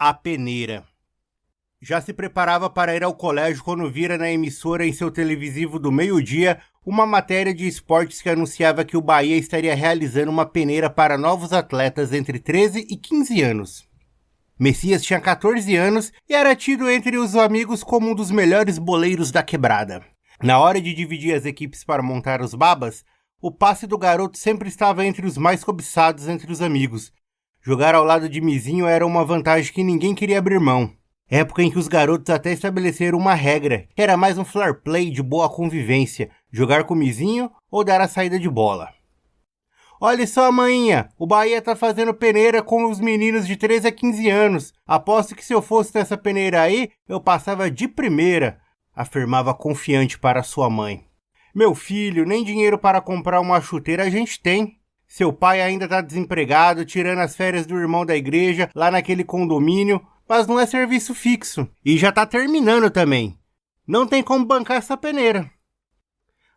A peneira. Já se preparava para ir ao colégio quando vira na emissora em seu televisivo do meio-dia uma matéria de esportes que anunciava que o Bahia estaria realizando uma peneira para novos atletas entre 13 e 15 anos. Messias tinha 14 anos e era tido entre os amigos como um dos melhores boleiros da quebrada. Na hora de dividir as equipes para montar os babas, o passe do garoto sempre estava entre os mais cobiçados entre os amigos. Jogar ao lado de Mizinho era uma vantagem que ninguém queria abrir mão. Época em que os garotos até estabeleceram uma regra, que era mais um fair play de boa convivência, jogar com Mizinho ou dar a saída de bola. Olha só, maninha, o Bahia tá fazendo peneira com os meninos de 13 a 15 anos. Aposto que se eu fosse nessa peneira aí, eu passava de primeira, afirmava confiante para sua mãe. Meu filho, nem dinheiro para comprar uma chuteira a gente tem. Seu pai ainda tá desempregado, tirando as férias do irmão da igreja, lá naquele condomínio, mas não é serviço fixo. E já tá terminando também. Não tem como bancar essa peneira.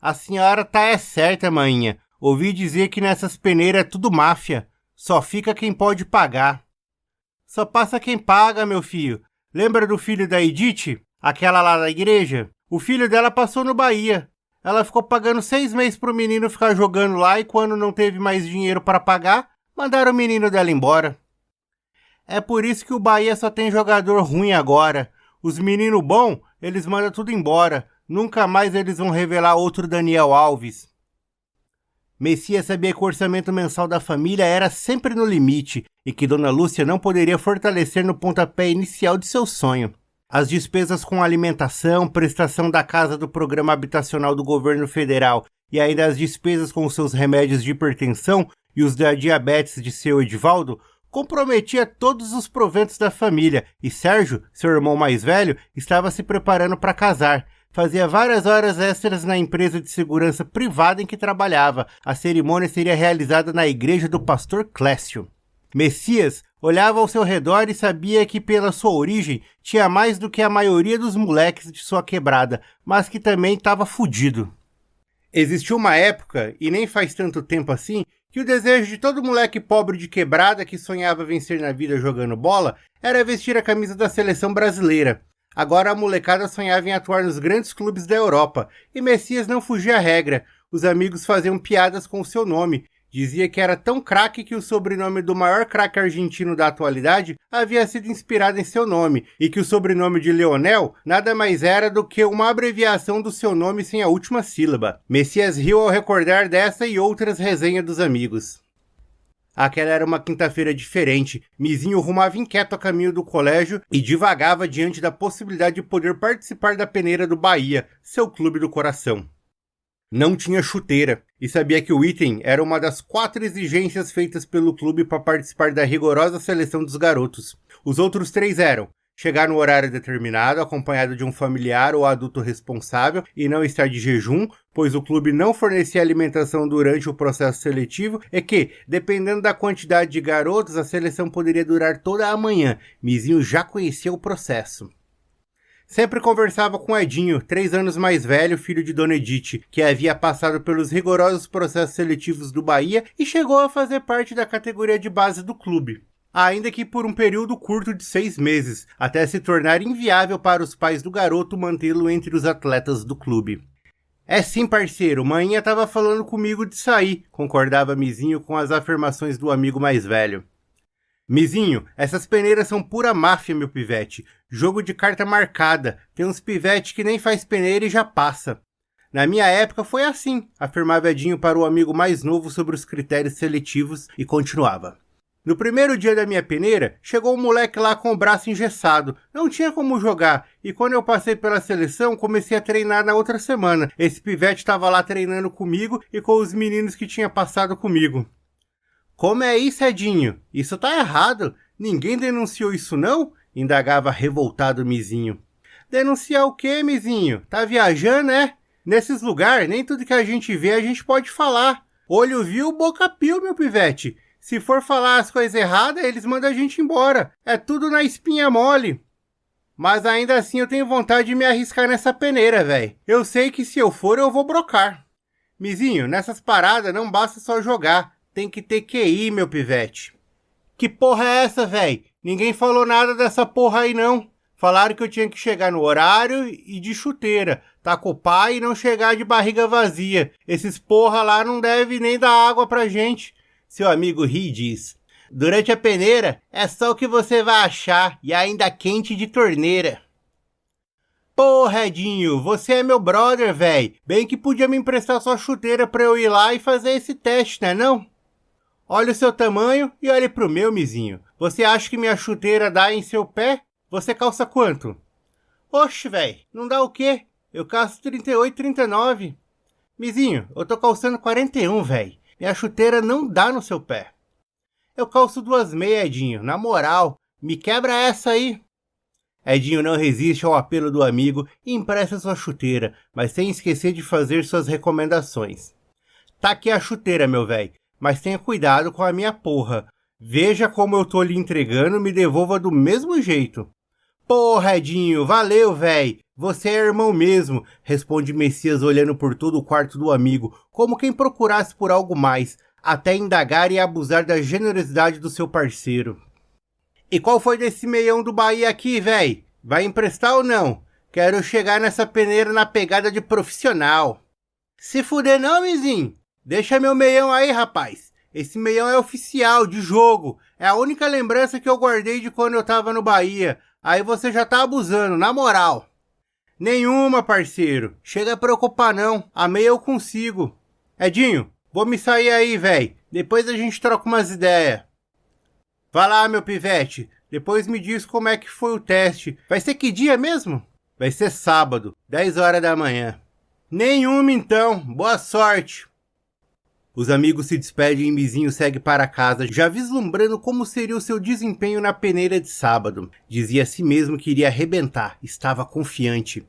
A senhora tá certa, maninha. Ouvi dizer que nessas peneiras é tudo máfia. Só fica quem pode pagar. Só passa quem paga, meu filho. Lembra do filho da Edith? Aquela lá da igreja? O filho dela passou no Bahia. Ela ficou pagando 6 meses pro menino ficar jogando lá e quando não teve mais dinheiro para pagar, mandaram o menino dela embora. É por isso que o Bahia só tem jogador ruim agora. Os meninos bons, eles mandam tudo embora. Nunca mais eles vão revelar outro Daniel Alves. Messias sabia que o orçamento mensal da família era sempre no limite e que Dona Lúcia não poderia fortalecer no pontapé inicial de seu sonho. As despesas com alimentação, prestação da casa do programa habitacional do governo federal e ainda as despesas com seus remédios de hipertensão e os da diabetes de seu Edivaldo comprometia todos os proventos da família e Sérgio, seu irmão mais velho, estava se preparando para casar. Fazia várias horas extras na empresa de segurança privada em que trabalhava. A cerimônia seria realizada na igreja do pastor Clécio. Messias olhava ao seu redor e sabia que pela sua origem tinha mais do que a maioria dos moleques de sua quebrada, mas que também estava fudido. Existiu uma época, e nem faz tanto tempo assim, que o desejo de todo moleque pobre de quebrada que sonhava vencer na vida jogando bola era vestir a camisa da seleção brasileira. Agora a molecada sonhava em atuar nos grandes clubes da Europa, e Messias não fugia à regra. Os amigos faziam piadas com o seu nome. Dizia que era tão craque que o sobrenome do maior craque argentino da atualidade havia sido inspirado em seu nome, e que o sobrenome de Leonel nada mais era do que uma abreviação do seu nome sem a última sílaba. Messias riu ao recordar dessa e outras resenhas dos amigos. Aquela era uma quinta-feira diferente. Mizinho rumava inquieto a caminho do colégio e divagava diante da possibilidade de poder participar da peneira do Bahia, seu clube do coração. Não tinha chuteira e sabia que o item era uma das 4 exigências feitas pelo clube para participar da rigorosa seleção dos garotos. Os outros 3 eram chegar no horário determinado, acompanhado de um familiar ou adulto responsável e não estar de jejum, pois o clube não fornecia alimentação durante o processo seletivo e que, dependendo da quantidade de garotos, a seleção poderia durar toda a manhã. Mizinho já conhecia o processo. Sempre conversava com Edinho, 3 anos mais velho, filho de Dona Edith, que havia passado pelos rigorosos processos seletivos do Bahia e chegou a fazer parte da categoria de base do clube. Ainda que por um período curto de 6 meses, até se tornar inviável para os pais do garoto mantê-lo entre os atletas do clube. É sim, parceiro, manhã tava falando comigo de sair, concordava Mizinho com as afirmações do amigo mais velho. Mizinho, essas peneiras são pura máfia, meu pivete. Jogo de carta marcada. Tem uns pivete que nem faz peneira e já passa. Na minha época foi assim, afirmava Edinho para o amigo mais novo sobre os critérios seletivos e continuava. No primeiro dia da minha peneira, chegou um moleque lá com o braço engessado. Não tinha como jogar. E quando eu passei pela seleção, comecei a treinar na outra semana. Esse pivete estava lá treinando comigo e com os meninos que tinha passado comigo. Como é isso, Edinho? Isso tá errado. Ninguém denunciou isso não? Indagava revoltado Mizinho. Denunciar o quê, Mizinho? Tá viajando, é? Nesses lugares, nem tudo que a gente vê a gente pode falar. Olho viu, boca piu, meu pivete. Se for falar as coisas erradas, eles mandam a gente embora. É tudo na espinha mole. Mas ainda assim eu tenho vontade de me arriscar nessa peneira, velho. Eu sei que se eu for, eu vou brocar. Mizinho, nessas paradas não basta só jogar. Tem que ter QI, meu pivete. Que porra é essa, véi? Ninguém falou nada dessa porra aí, não. Falaram que eu tinha que chegar no horário e de chuteira, tá com o pai e não chegar de barriga vazia. Esses porra lá não devem nem dar água pra gente. Seu amigo ri e diz: durante a peneira é só o que você vai achar e ainda quente de torneira. Porra, Edinho, você é meu brother, véi. Bem que podia me emprestar sua chuteira pra eu ir lá e fazer esse teste, né não? Olha o seu tamanho e olhe pro meu, mizinho. Você acha que minha chuteira dá em seu pé? Você calça quanto? Oxe, véi, não dá o quê? Eu calço 38, 39. Mizinho, eu tô calçando 41, véi. Minha chuteira não dá no seu pé. Eu calço 2,6, Edinho, na moral. Me quebra essa aí. Edinho não resiste ao apelo do amigo e empresta sua chuteira, mas sem esquecer de fazer suas recomendações. Tá aqui a chuteira, meu véi, mas tenha cuidado com a minha porra. Veja como eu tô lhe entregando, me devolva do mesmo jeito. Porra, Edinho, valeu, véi. Você é irmão mesmo, responde Messias olhando por todo o quarto do amigo, como quem procurasse por algo mais, até indagar e abusar da generosidade do seu parceiro. E qual foi desse meião do Bahia aqui, véi? Vai emprestar ou não? Quero chegar nessa peneira na pegada de profissional. Se fuder não, mizinho? Deixa meu meião aí, rapaz. Esse meião é oficial, de jogo. É a única lembrança que eu guardei de quando eu tava no Bahia. Aí você já tá abusando, na moral. Nenhuma, parceiro. Chega a preocupar não. A meia eu consigo. Edinho, vou me sair aí, véi. Depois a gente troca umas ideias. Vai lá, meu pivete. Depois me diz como é que foi o teste. Vai ser que dia mesmo? Vai ser sábado, 10 horas da manhã. Nenhuma então. Boa sorte. Os amigos se despedem e Mizinho segue para casa, já vislumbrando como seria o seu desempenho na peneira de sábado. Dizia a si mesmo que iria arrebentar, estava confiante.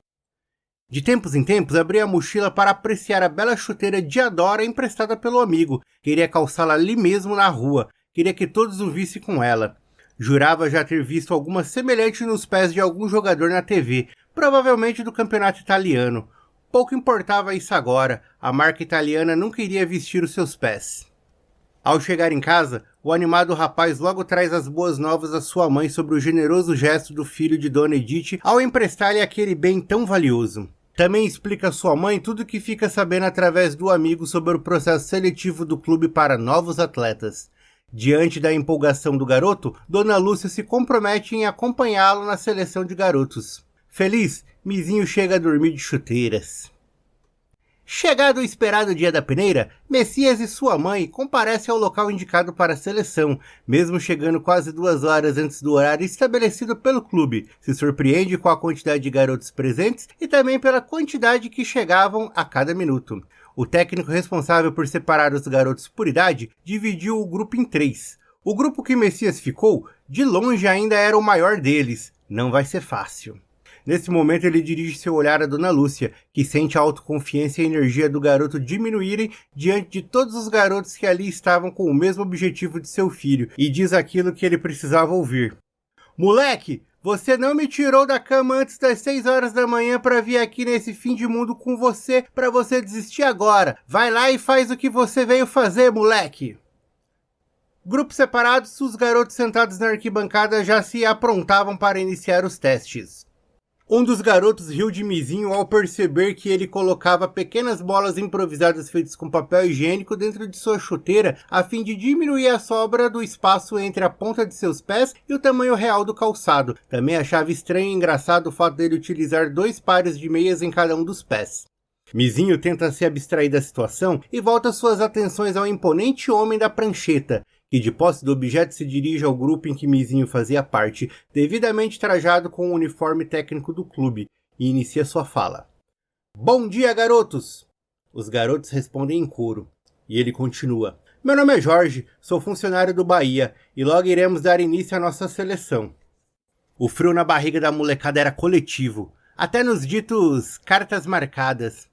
De tempos em tempos, abria a mochila para apreciar a bela chuteira Diadora emprestada pelo amigo. Queria calçá-la ali mesmo na rua. Queria que todos o vissem com ela. Jurava já ter visto alguma semelhante nos pés de algum jogador na TV, provavelmente do campeonato italiano. Pouco importava isso agora, a marca italiana não queria vestir os seus pés. Ao chegar em casa, o animado rapaz logo traz as boas novas à sua mãe sobre o generoso gesto do filho de Dona Edith ao emprestar-lhe aquele bem tão valioso. Também explica à sua mãe tudo o que fica sabendo através do amigo sobre o processo seletivo do clube para novos atletas. Diante da empolgação do garoto, Dona Lúcia se compromete em acompanhá-lo na seleção de garotos. Feliz, Mizinho chega a dormir de chuteiras. Chegado o esperado dia da peneira, Messias e sua mãe comparecem ao local indicado para a seleção, mesmo chegando quase 2 horas antes do horário estabelecido pelo clube. Se surpreende com a quantidade de garotos presentes e também pela quantidade que chegavam a cada minuto. O técnico responsável por separar os garotos por idade dividiu o grupo em 3. O grupo que Messias ficou, de longe ainda era o maior deles. Não vai ser fácil. Nesse momento ele dirige seu olhar a Dona Lúcia, que sente a autoconfiança e a energia do garoto diminuírem diante de todos os garotos que ali estavam com o mesmo objetivo de seu filho, e diz aquilo que ele precisava ouvir. Moleque, você não me tirou da cama antes das 6 horas da manhã para vir aqui nesse fim de mundo com você, para você desistir agora. Vai lá e faz o que você veio fazer, moleque. Grupos separados, os garotos sentados na arquibancada já se aprontavam para iniciar os testes. Um dos garotos riu de Mizinho ao perceber que ele colocava pequenas bolas improvisadas feitas com papel higiênico dentro de sua chuteira a fim de diminuir a sobra do espaço entre a ponta de seus pés e o tamanho real do calçado. Também achava estranho e engraçado o fato dele utilizar 2 pares de meias em cada um dos pés. Mizinho tenta se abstrair da situação e volta suas atenções ao imponente homem da prancheta, que de posse do objeto se dirige ao grupo em que Mizinho fazia parte, devidamente trajado com o uniforme técnico do clube, e inicia sua fala. Bom dia, garotos! Os garotos respondem em coro, e ele continua. Meu nome é Jorge, sou funcionário do Bahia, e logo iremos dar início à nossa seleção. O frio na barriga da molecada era coletivo, até nos ditos cartas marcadas.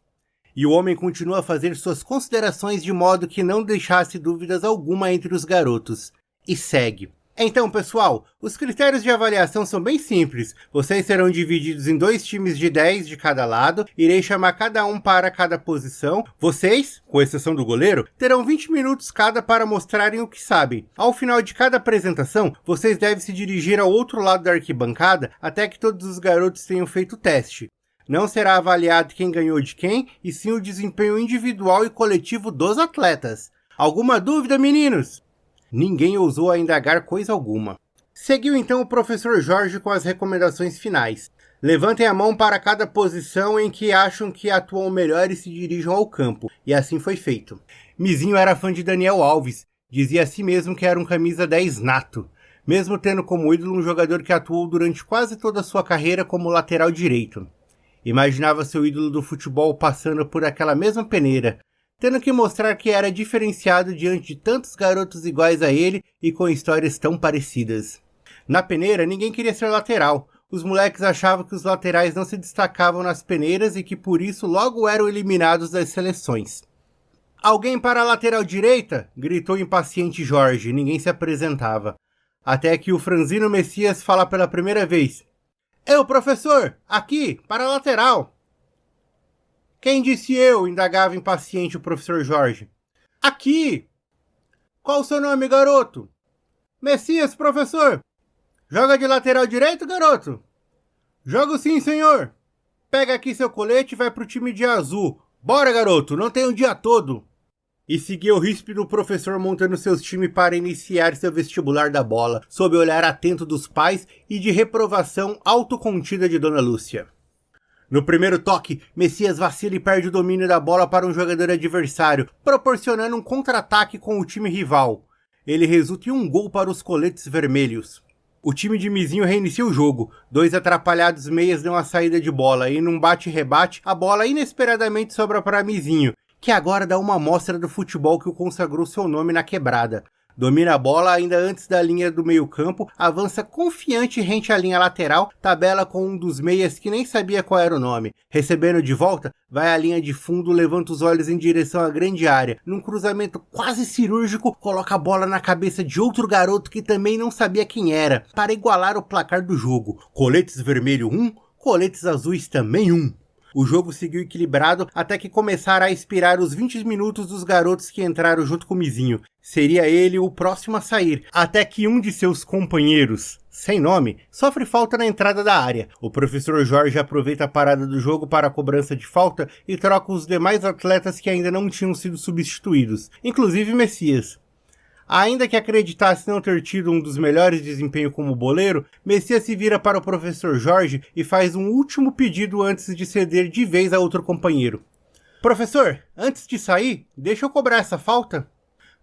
E o homem continua a fazer suas considerações de modo que não deixasse dúvidas alguma entre os garotos. E segue. Então, pessoal, os critérios de avaliação são bem simples. Vocês serão divididos em 2 times de 10 de cada lado, irei chamar cada um para cada posição. Vocês, com exceção do goleiro, terão 20 minutos cada para mostrarem o que sabem. Ao final de cada apresentação, vocês devem se dirigir ao outro lado da arquibancada até que todos os garotos tenham feito o teste. Não será avaliado quem ganhou de quem, e sim o desempenho individual e coletivo dos atletas. Alguma dúvida, meninos? Ninguém ousou a indagar coisa alguma. Seguiu então o professor Jorge com as recomendações finais. Levantem a mão para cada posição em que acham que atuam melhor e se dirijam ao campo. E assim foi feito. Mizinho era fã de Daniel Alves. Dizia a si mesmo que era um camisa 10 nato. Mesmo tendo como ídolo um jogador que atuou durante quase toda a sua carreira como lateral direito. Imaginava seu ídolo do futebol passando por aquela mesma peneira, tendo que mostrar que era diferenciado diante de tantos garotos iguais a ele e com histórias tão parecidas. Na peneira, ninguém queria ser lateral. Os moleques achavam que os laterais não se destacavam nas peneiras e que por isso logo eram eliminados das seleções. Alguém para a lateral direita? Gritou impaciente Jorge, ninguém se apresentava. Até que o franzino Messias fala pela primeira vez. Eu, professor! Aqui, para a lateral! Quem disse eu? Indagava impaciente o professor Jorge. Aqui! Qual o seu nome, garoto? Messias, professor! Joga de lateral direito, garoto? Jogo sim, senhor! Pega aqui seu colete e vai pro time de azul. Bora, garoto, não tem o dia todo! E seguia o ríspido professor montando seus times para iniciar seu vestibular da bola, sob o olhar atento dos pais e de reprovação autocontida de Dona Lúcia. No primeiro toque, Messias vacila e perde o domínio da bola para um jogador adversário, proporcionando um contra-ataque com o time rival. Ele resulta em um gol para os coletes vermelhos. O time de Mizinho reinicia o jogo. 2 atrapalhados meias dão a saída de bola e num bate-rebate, a bola inesperadamente sobra para Mizinho, que agora dá uma amostra do futebol que o consagrou seu nome na quebrada. Domina a bola ainda antes da linha do meio-campo, avança confiante rente à linha lateral, tabela com um dos meias que nem sabia qual era o nome. Recebendo de volta, vai à linha de fundo, levanta os olhos em direção à grande área. Num cruzamento quase cirúrgico, coloca a bola na cabeça de outro garoto que também não sabia quem era, para igualar o placar do jogo. Coletes vermelho 1, coletes azuis também 1. O jogo seguiu equilibrado até que começaram a expirar os 20 minutos dos garotos que entraram junto com o Mizinho. Seria ele o próximo a sair, até que um de seus companheiros, sem nome, sofre falta na entrada da área. O professor Jorge aproveita a parada do jogo para a cobrança de falta e troca os demais atletas que ainda não tinham sido substituídos, inclusive Messias. Ainda que acreditasse não ter tido um dos melhores desempenhos como boleiro, Messias se vira para o professor Jorge e faz um último pedido antes de ceder de vez a outro companheiro. Professor, antes de sair, deixa eu cobrar essa falta?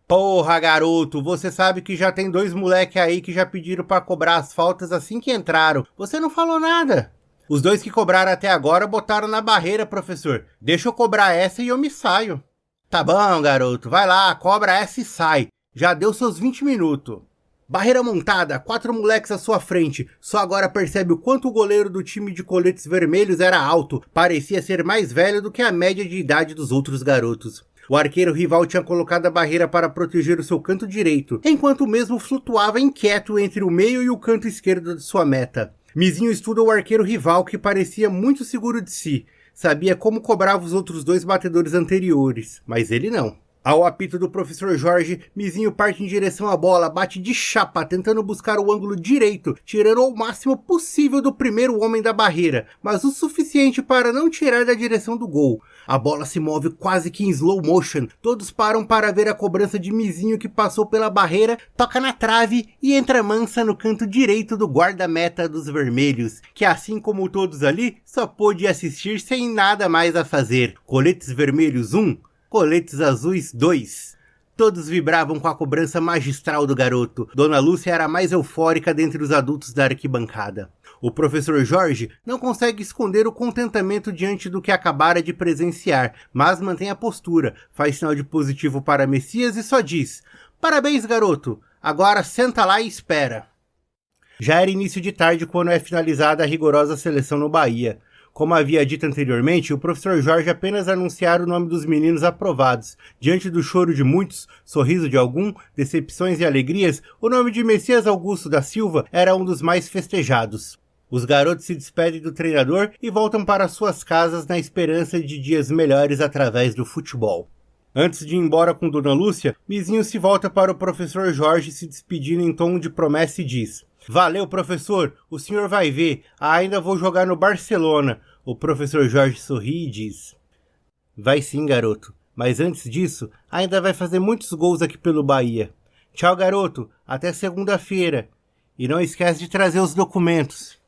Porra, garoto, você sabe que já tem 2 moleque aí que já pediram para cobrar as faltas assim que entraram. Você não falou nada. Os 2 que cobraram até agora botaram na barreira, professor. Deixa eu cobrar essa e eu me saio. Tá bom, garoto, vai lá, cobra essa e sai. Já deu seus 20 minutos. Barreira montada, 4 moleques à sua frente. Só agora percebe o quanto o goleiro do time de coletes vermelhos era alto. Parecia ser mais velho do que a média de idade dos outros garotos. O arqueiro rival tinha colocado a barreira para proteger o seu canto direito, enquanto o mesmo flutuava inquieto entre o meio e o canto esquerdo de sua meta. Mizinho estuda o arqueiro rival, que parecia muito seguro de si. Sabia como cobrava os outros 2 batedores anteriores, mas ele não. Ao apito do professor Jorge, Mizinho parte em direção à bola, bate de chapa, tentando buscar o ângulo direito, tirando o máximo possível do primeiro homem da barreira, mas o suficiente para não tirar da direção do gol. A bola se move quase que em slow motion, todos param para ver a cobrança de Mizinho, que passou pela barreira, toca na trave e entra mansa no canto direito do guarda-meta dos vermelhos, que assim como todos ali, só pôde assistir sem nada mais a fazer. Coletes vermelhos 1, coletes azuis 2. Todos vibravam com a cobrança magistral do garoto. Dona Lúcia era a mais eufórica dentre os adultos da arquibancada. O professor Jorge não consegue esconder o contentamento diante do que acabara de presenciar, mas mantém a postura, faz sinal de positivo para Messias e só diz: "Parabéns, garoto, agora senta lá e espera." Já era início de tarde quando é finalizada a rigorosa seleção no Bahia. Como havia dito anteriormente, o professor Jorge apenas anunciara o nome dos meninos aprovados. Diante do choro de muitos, sorriso de algum, decepções e alegrias, o nome de Messias Augusto da Silva era um dos mais festejados. Os garotos se despedem do treinador e voltam para suas casas na esperança de dias melhores através do futebol. Antes de ir embora com Dona Lúcia, Mizinho se volta para o professor Jorge se despedindo em tom de promessa e diz: "Valeu, professor, o senhor vai ver, ainda vou jogar no Barcelona." O professor Jorge sorri e diz: "Vai sim, garoto, mas antes disso, ainda vai fazer muitos gols aqui pelo Bahia. Tchau, garoto, até segunda-feira. E não esquece de trazer os documentos."